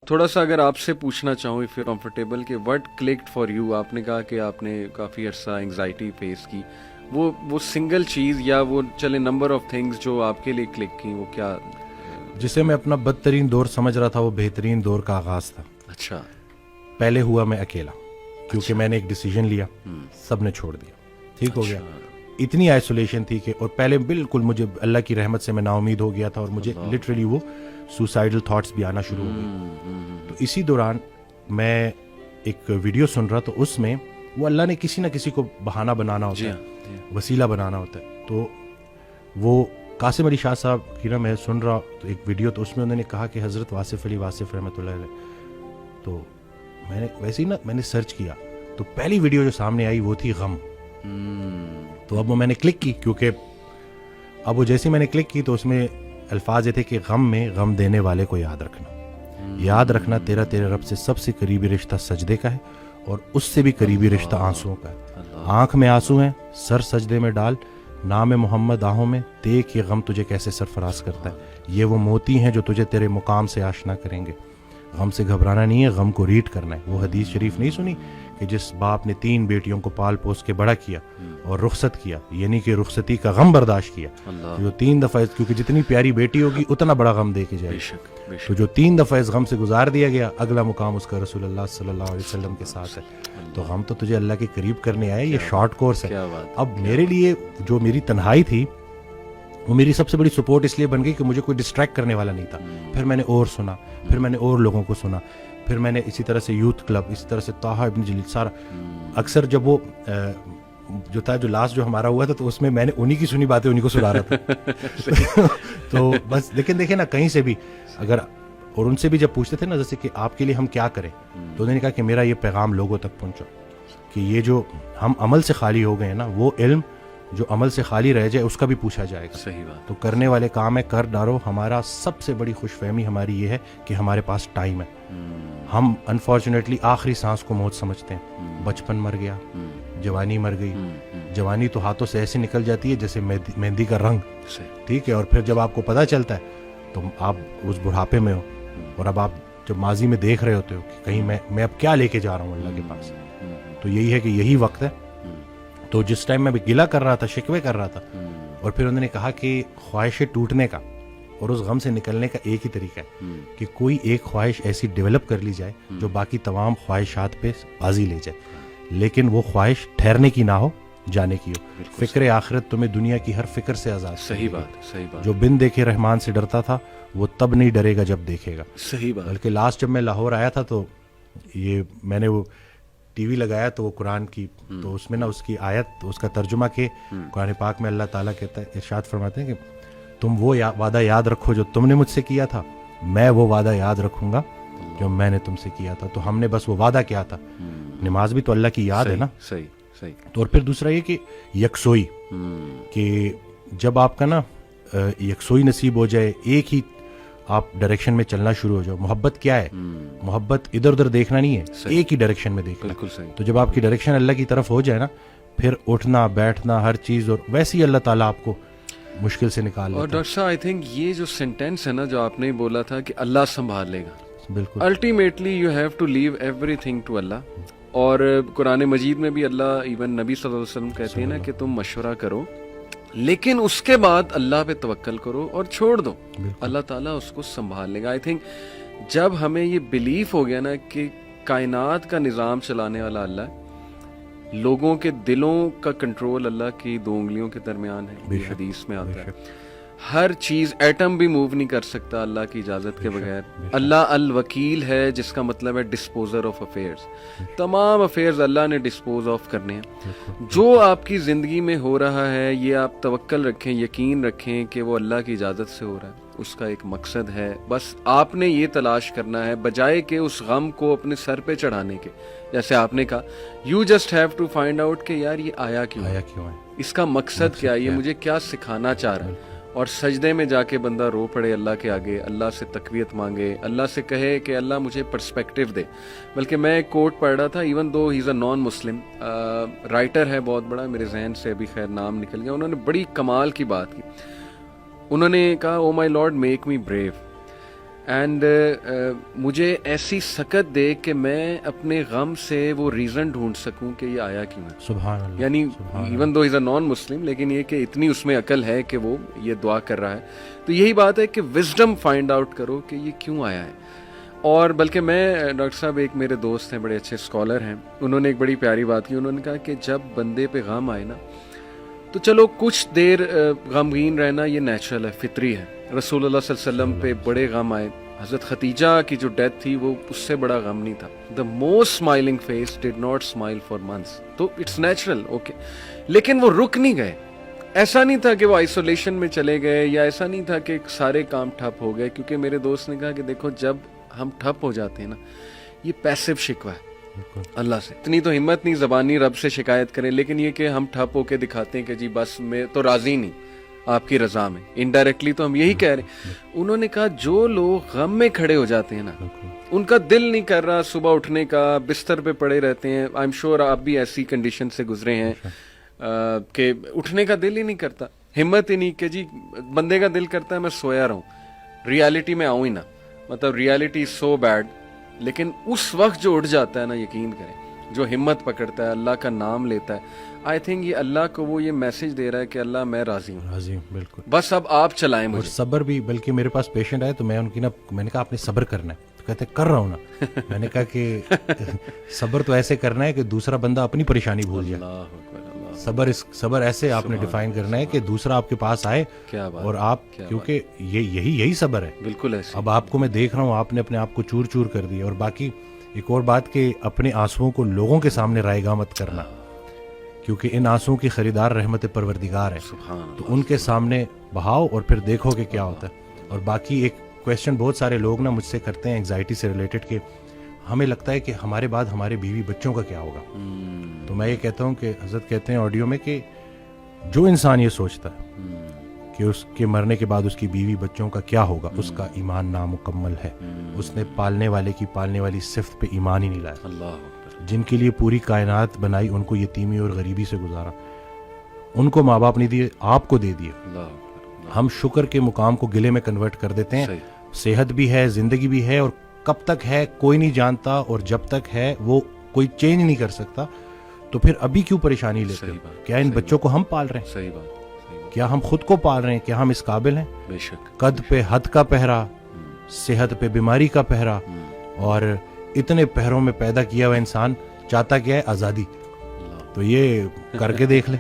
تھوڑا سا اگر آپ سے پوچھنا چاہوں اف یو کمفرٹیبل کہ وٹ کلکڈ فار یو، آپ نے کہا کہ آپ نے کافی عرصہ انگزائٹی فیس کی، وہ سنگل چیز یا وہ چلے نمبر آف تھنگز جو آپ کے لیے کلک کی، وہ کیا؟ جسے میں اپنا بدترین دور سمجھ رہا تھا وہ بہترین دور کا آغاز تھا. اچھا. پہلے ہوا میں اکیلا، کیونکہ میں نے ایک ڈیسیجن لیا، سب نے چھوڑ دیا، ٹھیک ہو گیا. اتنی آئسولیشن تھی کہ، اور پہلے بالکل مجھے اللہ کی رحمت سے میں نا امید ہو گیا تھا، اور مجھے لٹرلی وہ سوسائڈل تھاٹس بھی آنا شروع ہو گئے. تو اسی دوران میں ایک ویڈیو سن رہا، تو اس میں وہ اللہ نے کسی نہ کسی کو بہانہ بنانا ہوتا ہے، وسیلہ بنانا ہوتا ہے. تو وہ قاسم علی شاہ صاحب کی نا میں سن رہا تو ایک ویڈیو، تو اس میں انہوں نے کہا کہ حضرت واصف علی واصف رحمۃ اللہ علیہ. تو میں نے ویسے ہی نا میں نے سرچ کیا، تو پہلی ویڈیو جو سامنے آئی وہ تھی غم. تو اب وہ میں نے کلک کی، کیونکہ اب وہ جیسے میں نے کلک کی تو اس میں الفاظ یہ تھے کہ غم میں غم دینے والے کو یاد رکھنا، یاد رکھنا تیرے رب سے سب سے قریبی رشتہ سجدے کا ہے، اور اس سے بھی قریبی رشتہ آنسوؤں کا ہے. آنکھ میں آنسو ہیں، سر سجدے میں ڈال، نام محمد آہوں میں، دیکھ یہ غم تجھے کیسے سرفراز کرتا ہے. یہ وہ موتی ہیں جو تجھے تیرے مقام سے آشنا کریں گے. غم سے گھبرانا نہیں ہے، غم کو ریڈ کرنا ہے. وہ حدیث شریف نہیں سنی کہ جس باپ نے 3 بیٹیوں کو پال پوس کے بڑا کیا اور رخصت کیا، یعنی کہ رخصتی کا غم برداشت کیا، جو 3 دفعہ، کیونکہ جتنی پیاری بیٹی ہوگی اتنا بڑا غم دے کے جائے. تو جو 3 دفعہ اس غم سے گزار دیا گیا، اگلا مقام اس کا رسول اللہ صلی اللہ علیہ وسلم کے ساتھ ہے. تو غم تو تجھے اللہ کے قریب کرنے آئے، یہ شارٹ کورس ہے. اب میرے لیے جو میری تنہائی تھی وہ میری سب سے بڑی سپورٹ اس لیے بن گئی کہ مجھے کوئی ڈسٹریکٹ کرنے والا نہیں تھا. پھر میں نے اور سنا، پھر میں نے اور لوگوں کو سنا، پھر میں نے اسی طرح سے یوتھ کلب، اسی طرح سے طٰہٰ ابن جلیل، سارا. اکثر جب وہ جو تھا، جو لاسٹ جو ہمارا ہوا تھا، تو اس میں نے انہی کی سنی باتیں انہی کو سنا رہا تھا. تو بس لیکن دیکھیں نا، کہیں سے بھی اگر، اور ان سے بھی جب پوچھتے تھے نا جیسے کہ آپ کے لیے ہم کیا کریں، تو انہوں نے کہا کہ میرا یہ پیغام لوگوں تک پہنچو کہ یہ جو ہم عمل سے خالی ہو گئے ہیں نا، وہ علم جو عمل سے خالی رہ جائے اس کا بھی پوچھا جائے گا. صحیح بات. تو کرنے والے کام ہے، کر ڈالو. ہمارا سب سے بڑی خوش فہمی ہماری یہ ہے کہ ہمارے پاس ٹائم ہے. ہم انفارچونیٹلی آخری سانس کو موت سمجھتے ہیں. بچپن مر گیا، جوانی مر گئی. جوانی تو ہاتھوں سے ایسے نکل جاتی ہے جیسے مہندی کا رنگ، ٹھیک ہے. اور پھر جب آپ کو پتہ چلتا ہے تو آپ اس بڑھاپے میں ہو، اور اب آپ جب ماضی میں دیکھ رہے ہوتے ہو کہ کہیں میں اب کیا لے کے جا رہا ہوں اللہ کے پاس. تو یہی ہے کہ یہی وقت ہے. تو جس ٹائم میں گلہ کر رہا تھا، شکوے کر رہا تھا، اور پھر انہوں نے کہا کہ خواہشیں ٹوٹنے کا اور اس غم سے نکلنے کا ایک ہی طریقہ ہے کہ کوئی ایک خواہش ایسی ڈیولپ کر لی جائے جو باقی تمام خواہشات پہ بازی لے جائے، لیکن وہ خواہش ٹھہرنے کی نہ ہو، جانے کی ہو. فکر آخرت تمہیں دنیا کی ہر فکر سے آزاد. صحیح بات، صحیح بات. جو بن دیکھے رحمان سے ڈرتا تھا وہ تب نہیں ڈرے گا جب دیکھے گا. صحیح بات. بلکہ لاسٹ جب میں لاہور آیا تھا تو یہ میں نے وہ ٹی وی لگایا تو وہ قرآن کی، تو اس میں نا اس کی آیت، اس کا ترجمہ کہ قرآن پاک میں اللہ تعالیٰ کہتا ہے، ارشاد فرماتے ہیں کہ تم وہ وعدہ یاد رکھو جو تم نے مجھ سے کیا تھا، میں وہ وعدہ یاد رکھوں گا جو میں نے تم سے کیا تھا. تو ہم نے بس وہ وعدہ کیا تھا. نماز بھی تو اللہ کی یاد ہے نا. صحیح صحیح. اور پھر دوسرا یہ کہ یکسوئی، کہ جب آپ کا نا یکسوئی نصیب ہو جائے، ایک ہی آپ ڈائریکشن میں چلنا شروع ہو جاؤ. محبت کیا ہے؟ محبت ادھر ادھر دیکھنا نہیں ہے، ایک ہی ڈائریکشن میں دیکھنا. بالکل صحیح. تو جب آپ کی ڈائریکشن اللہ کی طرف ہو جائے نا، پھر اٹھنا بیٹھنا ہر چیز، اور ویسے ہی اللہ تعالیٰ آپ کو مشکل سے نکال لیتا. اور ڈاکٹر صاحب آئی تھنک یہ جو سینٹینس ہے نا جو آپ نے بولا تھا کہ اللہ سنبھال لے گا، بالکل ultimately you have to leave everything to Allah. اور قرآن مجید میں بھی اللہ، ایون نبی صلی اللہ علیہ وسلم کہتے ہیں نا کہ تم مشورہ کرو لیکن اس کے بعد اللہ پہ توکل کرو اور چھوڑ دو، اللہ تعالیٰ اس کو سنبھال لے گا. آئی تھنک جب ہمیں یہ بلیف ہو گیا نا کہ کائنات کا نظام چلانے والا اللہ ہے، لوگوں کے دلوں کا کنٹرول اللہ کی 2 انگلیوں کے درمیان ہے، یہ حدیث میں آتا ہے. ہر چیز، ایٹم بھی موو نہیں کر سکتا اللہ کی اجازت کے بغیر. اللہ الوکیل ہے، جس کا مطلب ہے ڈسپوزر آف افیئرز. تمام افیئرز اللہ نے ڈسپوز آف کرنے ہیں. جو آپ کی زندگی میں ہو رہا ہے یہ آپ توکل رکھیں، یقین رکھیں کہ وہ اللہ کی اجازت سے ہو رہا ہے، اس کا ایک مقصد ہے. بس آپ نے یہ تلاش کرنا ہے بجائے کہ اس غم کو اپنے سر پہ چڑھانے کے. جیسے آپ نے کہا you just have to find out کہ یار یہ آیا کیوں ہے، اس کا مقصد کیا ہے، یہ مجھے کیا سکھانا چاہ رہا ہے. اور سجدے میں جا کے بندہ رو پڑے اللہ کے آگے، اللہ سے تقویت مانگے، اللہ سے کہے کہ اللہ مجھے پرسپیکٹیو دے. بلکہ میں ایک کوٹ پڑھ رہا تھا، ایون دو ہی از اے نان مسلم رائٹر ہے بہت بڑا، میرے ذہن سے ابھی خیر نام نکل گیا، انہوں نے بڑی کمال کی بات کی. انہوں نے کہا oh my lord make me brave and مجھے ایسی سکت دے کہ میں اپنے غم سے وہ ریزن ڈھونڈ سکوں کہ یہ آیا کیوں ہے. سبحان اللہ. یعنی ایون دو از اے نان مسلم, لیکن یہ کہ اتنی اس میں عقل ہے کہ وہ یہ دعا کر رہا ہے. تو یہی بات ہے کہ وزڈم فائنڈ آؤٹ کرو کہ یہ کیوں آیا ہے. اور بلکہ میں ڈاکٹر صاحب, ایک میرے دوست ہیں, بڑے اچھے اسکالر ہیں, انہوں نے ایک بڑی پیاری بات کی. انہوں نے کہا کہ جب بندے پہ غم آئے نا تو چلو کچھ دیر غمگین رہنا یہ نیچرل ہے, فطری ہے. رسول اللہ صلی اللہ علیہ وسلم پہ بڑے غم آئے. حضرت خدیجہ کی جو ڈیتھ تھی وہ اس سے بڑا غم نہیں تھا. The most smiling face did not smile for months. تو اٹس نیچرل, اوکے. لیکن وہ رک نہیں گئے. ایسا نہیں تھا کہ وہ آئسولیشن میں چلے گئے, یا ایسا نہیں تھا کہ سارے کام ٹھپ ہو گئے. کیونکہ میرے دوست نے کہا کہ دیکھو جب ہم ٹھپ ہو جاتے ہیں نا, یہ پیسو شکوہ ہے اللہ سے. اتنی تو ہمت نہیں زبانی رب سے شکایت کریں, لیکن یہ کہ ہم ٹھپ ہو کے دکھاتے ہیں کہ جی بس میں تو راضی نہیں آپ کی رضا میں, انڈائریکٹلی تو ہم یہی کہہ رہے ہیں. انہوں نے کہا جو لوگ غم میں کھڑے ہو جاتے ہیں نا, ان کا دل نہیں کر رہا صبح اٹھنے کا, بستر پہ پڑے رہتے ہیں. آئی ایم شیور آپ بھی ایسی کنڈیشن سے گزرے ہیں کہ اٹھنے کا دل ہی نہیں کرتا, ہمت ہی نہیں کہ جی بندے کا دل کرتا ہے میں سویا رہوں, ریالٹی میں آؤں ہی نہ. مطلب ریالٹی سو بیڈ. لیکن اس وقت جو اٹھ جاتا ہے نا, یقین کریں, جو ہمت پکڑتا ہے, اللہ کا نام لیتا ہے, آئی تھنک یہ اللہ کو وہ یہ میسج دے رہا ہے کہ اللہ میں راضی ہوں, راضی ہوں, بالکل. بس اب آپ چلائیں مجھے. اور صبر بھی, بلکہ میرے پاس پیشنٹ آئے تو میں ان کی میں نے کہا آپ نے صبر کرنا ہے, تو کہتے کر رہا ہوں نا. میں نے کہا کہ صبر تو ایسے کرنا ہے کہ دوسرا بندہ اپنی پریشانی بھول جائے. صبر ایسے آپ نے ڈیفائن کرنا ہے کہ دوسرا آپ کے پاس آئے اور آپ, کیونکہ یہی صبر ہے. بالکل ایسے. اب آپ کو میں دیکھ رہا ہوں آپ نے اپنے آپ کو چور چور کر دیا. اور باقی ایک اور بات کہ اپنے آنسوؤں کو لوگوں کے سامنے رائے گاہ مت کرنا, کیونکہ ان آنسوؤں کی خریدار رحمت پروردگار ہے. تو ان کے سامنے بہاؤ اور پھر دیکھو کہ کیا ہوتا ہے. اور باقی ایک کویسچن بہت سارے لوگ نا مجھ سے کرتے ہیں انگزائٹی سے ریلیٹڈ, کہ ہمیں لگتا ہے کہ ہمارے بعد ہمارے بیوی بچوں کا کیا ہوگا. تو میں یہ کہتا ہوں کہ حضرت کہتے ہیں آڈیو میں کہ جو انسان یہ سوچتا ہے کہ اس کے مرنے کے بعد اس کی بیوی بچوں کا کیا ہوگا, اس کا ایمان نامکمل ہے. اس نے پالنے والے کی پالنے والی صفت پہ ایمان ہی نہیں لایا. اللہ جن کے لیے پوری کائنات بنائی, ان کو یتیمی اور غریبی سے گزارا, ان کو ماں باپ نہیں دیے, آپ کو دے دیے. ہم شکر کے مقام کو گلے میں کنورٹ کر دیتے ہیں. صحت بھی ہے, زندگی بھی ہے, اور کب تک ہے کوئی نہیں جانتا, اور جب تک ہے وہ کوئی چینج نہیں کر سکتا. تو پھر ابھی کیوں پریشانی لیتے ہیں؟ کیا ان بچوں کو ہم پال رہے ہیں؟ صحیح بات. کیا ہم خود کو پال رہے ہیں؟ کیا ہم اس قابل ہیں؟ بے شک. قد پہ حد کا پہرا, صحت پہ بیماری کا پہرا, اور اتنے پہروں میں پیدا کیا ہوا انسان چاہتا کیا ہے؟ آزادی. تو یہ کر کے دیکھ لیں.